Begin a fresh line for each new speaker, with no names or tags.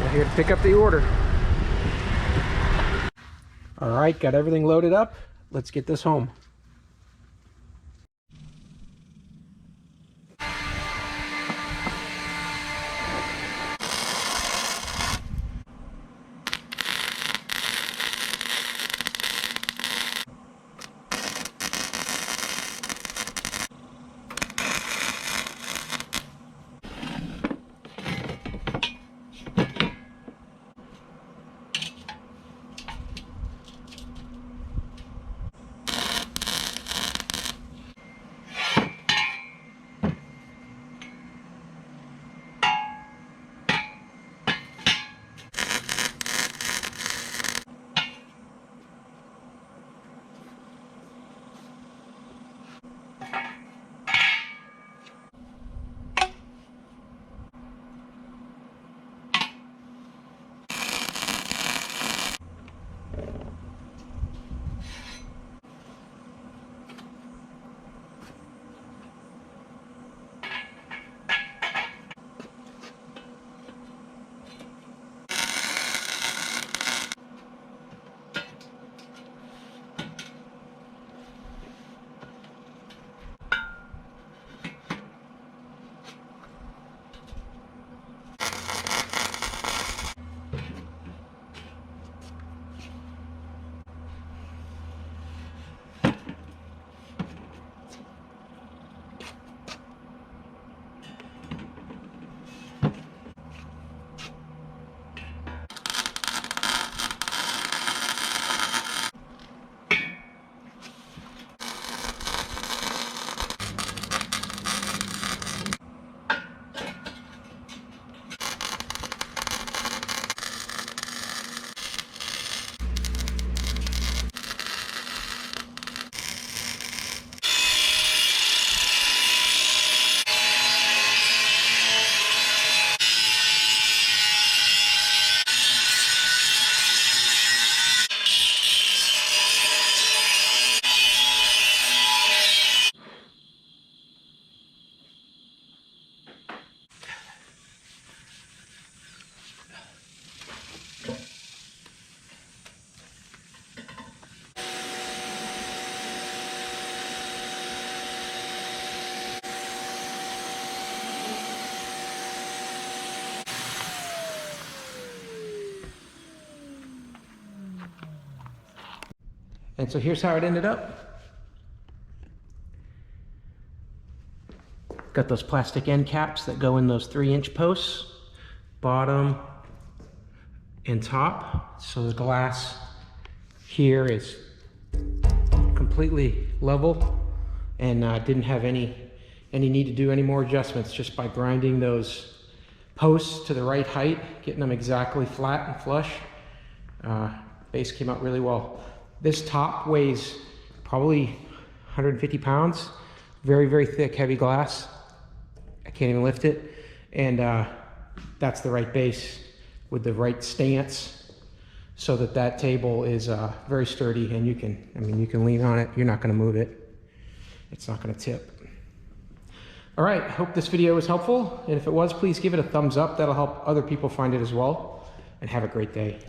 We're here to pick up the order. All right, got everything loaded up. Let's get this home. And so here's how it ended up. Got those plastic end caps that go in those 3-inch posts, bottom and top. So the glass here is completely level and didn't have any need to do any more adjustments just by grinding those posts to the right height, getting them exactly flat and flush. Base came out really well. This top weighs probably 150 pounds. Very, very thick, heavy glass. I can't even lift it. And that's the right base with the right stance so that that table is very sturdy and you can lean on it. You're not gonna move it. It's not gonna tip. All right, hope this video was helpful. And if it was, please give it a thumbs up. That'll help other people find it as well. And have a great day.